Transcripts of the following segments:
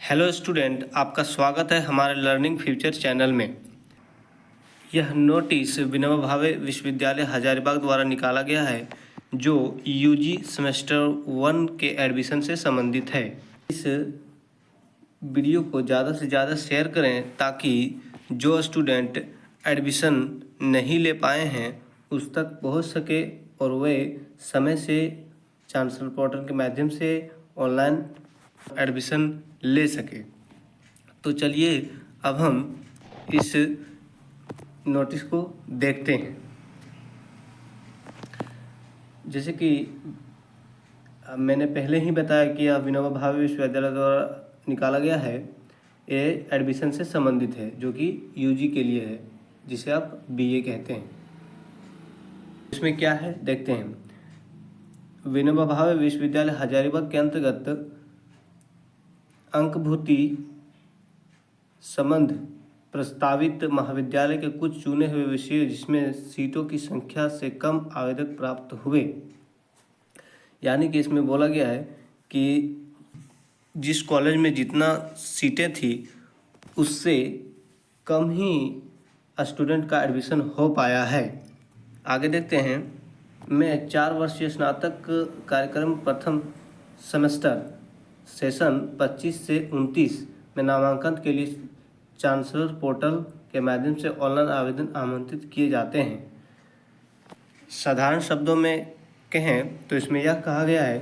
Hello student, आपका स्वागत है हमारे लर्निंग फ्यूचर चैनल में। यह नोटिस विनोबा भावे विश्वविद्यालय हजारीबाग द्वारा निकाला गया है जो यूजी सेमेस्टर 1 के एडमिशन से संबंधित है। इस वीडियो को ज़्यादा से ज़्यादा शेयर करें ताकि जो स्टूडेंट एडमिशन नहीं ले पाए हैं उस तक पहुंच सके और वे समय से चांसलर पोर्टल के माध्यम से ऑनलाइन एडमिशन ले सके। तो चलिए अब हम इस नोटिस को देखते हैं। जैसे कि मैंने पहले ही बताया कि यह विनोबा भावे विश्वविद्यालय द्वारा निकाला गया है, ये एडमिशन से संबंधित है जो कि यूजी के लिए है, जिसे आप बीए कहते हैं। इसमें क्या है देखते हैं। विनोबा भावे विश्वविद्यालय हजारीबाग के अंतर्गत अंकभूति संबंध प्रस्तावित महाविद्यालय के कुछ चुने हुए विषय जिसमें सीटों की संख्या से कम आवेदक प्राप्त हुए। यानी कि इसमें बोला गया है कि जिस कॉलेज में जितना सीटें थी उससे कम ही स्टूडेंट का एडमिशन हो पाया है। आगे देखते हैं। मैं 4 वर्षीय स्नातक कार्यक्रम प्रथम सेमेस्टर सेशन 25 से 29 में नामांकन के लिए चांसलर पोर्टल के माध्यम से ऑनलाइन आवेदन आमंत्रित किए जाते हैं। साधारण शब्दों में कहें तो इसमें यह कहा गया है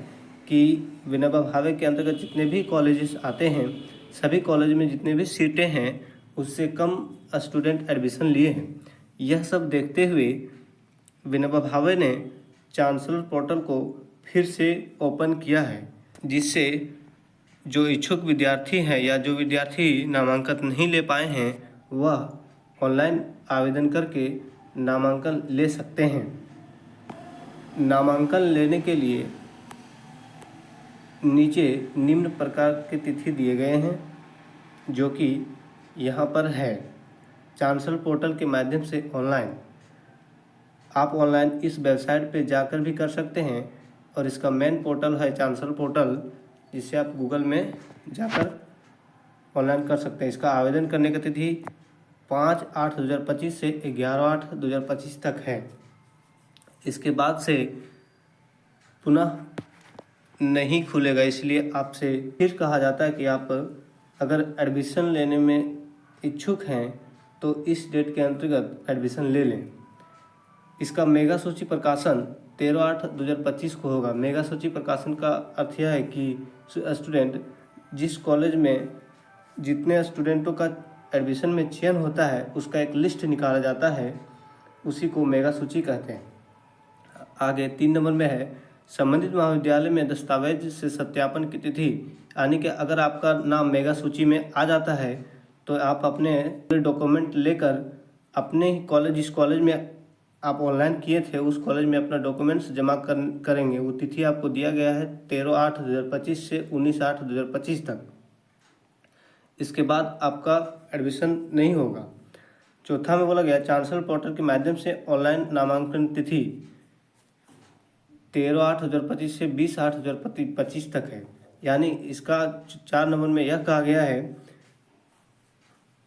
कि विनोबा भावे के अंतर्गत जितने भी कॉलेजेस आते हैं, सभी कॉलेज में जितने भी सीटें हैं उससे कम स्टूडेंट एडमिशन लिए हैं। यह सब देखते हुए विनोबा भावे ने चांसलर पोर्टल को फिर से ओपन किया है, जिससे जो इच्छुक विद्यार्थी हैं या जो विद्यार्थी नामांकन नहीं ले पाए हैं वह ऑनलाइन आवेदन करके नामांकन ले सकते हैं। नामांकन लेने के लिए नीचे निम्न प्रकार के तिथि दिए गए हैं जो कि यहाँ पर है। चांसलर पोर्टल के माध्यम से ऑनलाइन आप ऑनलाइन इस वेबसाइट पे जाकर भी कर सकते हैं और इसका मेन पोर्टल है चांसलर पोर्टल, जिससे आप गूगल में जाकर ऑनलाइन कर सकते हैं। इसका आवेदन करने की तिथि 5/8/2025 से 11/8/2025 तक है। इसके बाद से पुनः नहीं खुलेगा, इसलिए आपसे फिर कहा जाता है कि आप अगर एडमिशन लेने में इच्छुक हैं तो इस डेट के अंतर्गत एडमिशन ले लें। इसका मेगा सूची प्रकाशन 13/8/2025 को होगा। मेगा सूची प्रकाशन का अर्थ यह है कि स्टूडेंट जिस कॉलेज में जितने स्टूडेंटों का एडमिशन में चयन होता है उसका एक लिस्ट निकाला जाता है, उसी को मेगा सूची कहते हैं। आगे 3 नंबर में है संबंधित महाविद्यालय में दस्तावेज से सत्यापन की तिथि। यानी कि अगर आपका नाम मेगा सूची में आ जाता है तो आप अपने डॉक्यूमेंट लेकर अपने कॉलेज जिस कॉलेज में आप ऑनलाइन किए थे उस कॉलेज में अपना डॉक्यूमेंट्स जमा करेंगे। वो तिथि आपको दिया गया है 13/8/2025 से 19/8/2025 तक। इसके बाद आपका एडमिशन नहीं होगा। चौथा में बोला गया चांसलर पोर्टल के माध्यम से ऑनलाइन नामांकन तिथि 13/8/2025 से 20/8/2025 तक है। यानी इसका 4 नंबर में यह कहा गया है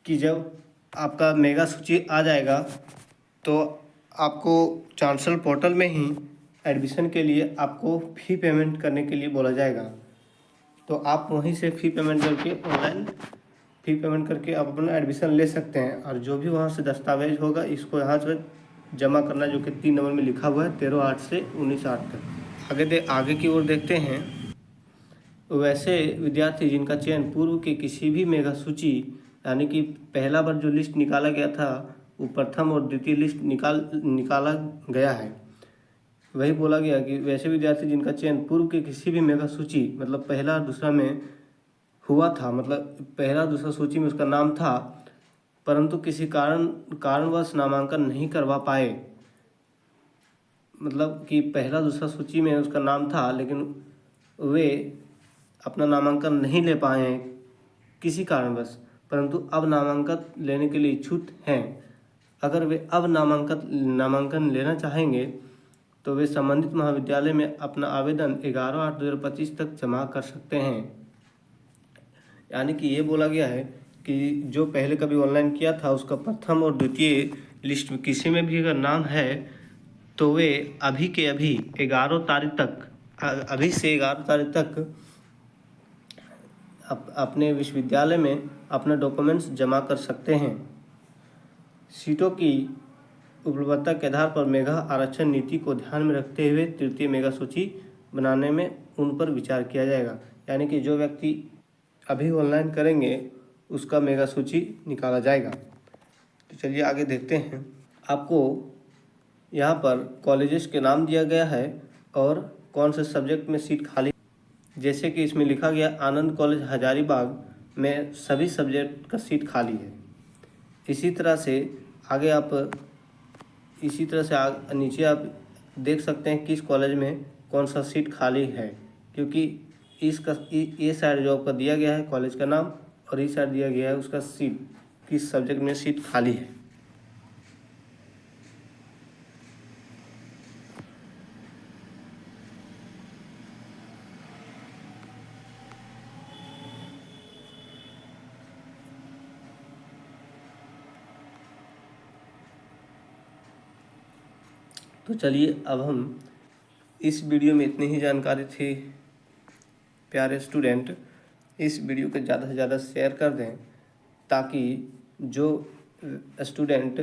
कि जब आपका मेगा सूची आ जाएगा तो आपको चांसलर पोर्टल में ही एडमिशन के लिए आपको फ़ी पेमेंट करने के लिए बोला जाएगा। तो आप वहीं से फ़ी पेमेंट करके ऑनलाइन फ़ी पेमेंट करके आप अपना एडमिशन ले सकते हैं। और जो भी वहाँ से दस्तावेज होगा इसको यहाँ से जमा करना, जो कि 3 नंबर में लिखा हुआ है 13/8 से 19/8 तक। आगे की ओर देखते हैं। वैसे विद्यार्थी जिनका चयन पूर्व के किसी भी मेगा सूची यानी कि पहला बार जो लिस्ट निकाला गया था वो प्रथम और द्वितीय लिस्ट निकाला गया है, वही बोला गया कि वैसे विद्यार्थी जिनका चयन पूर्व के किसी भी मेगा सूची मतलब पहला और दूसरा में हुआ था, मतलब पहला दूसरा सूची में उसका नाम था परंतु किसी कारणवश नामांकन नहीं करवा पाए, मतलब कि पहला दूसरा सूची में उसका नाम था लेकिन वे अपना नामांकन नहीं ले पाए हैं किसी कारणवश, परंतु अब नामांकन लेने के लिए इच्छुक हैं। अगर वे अब नामांकन लेना चाहेंगे तो वे संबंधित महाविद्यालय में अपना आवेदन 11/8/2025 तक जमा कर सकते हैं। यानी कि ये बोला गया है कि जो पहले कभी ऑनलाइन किया था उसका प्रथम और द्वितीय लिस्ट में किसी में भी अगर नाम है तो वे अभी के अभी 11 तारीख तक, अभी से 11 तारीख तक अपने विश्वविद्यालय में अपना डॉक्यूमेंट्स जमा कर सकते हैं। सीटों की उपलब्धता के आधार पर मेगा आरक्षण नीति को ध्यान में रखते हुए तृतीय मेगा सूची बनाने में उन पर विचार किया जाएगा। यानी कि जो व्यक्ति अभी ऑनलाइन करेंगे उसका मेगा सूची निकाला जाएगा। तो चलिए आगे देखते हैं। आपको यहाँ पर कॉलेजेस के नाम दिया गया है और कौन से सब्जेक्ट में सीट खाली, जैसे कि इसमें लिखा गया आनंद कॉलेज हजारीबाग में सभी सब्जेक्ट का सीट खाली है। इसी तरह से आगे आप नीचे आप देख सकते हैं किस कॉलेज में कौन सा सीट खाली है, क्योंकि ये साइड जो आपका दिया गया है कॉलेज का नाम और इस साइड दिया गया है उसका सीट, किस सब्जेक्ट में सीट खाली है। तो चलिए अब हम इस वीडियो में इतनी ही जानकारी थी। प्यारे स्टूडेंट, इस वीडियो को ज़्यादा से ज़्यादा शेयर कर दें ताकि जो स्टूडेंट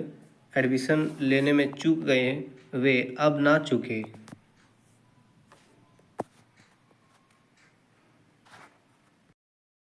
एडमिशन लेने में चूक गए वे अब ना चूकें।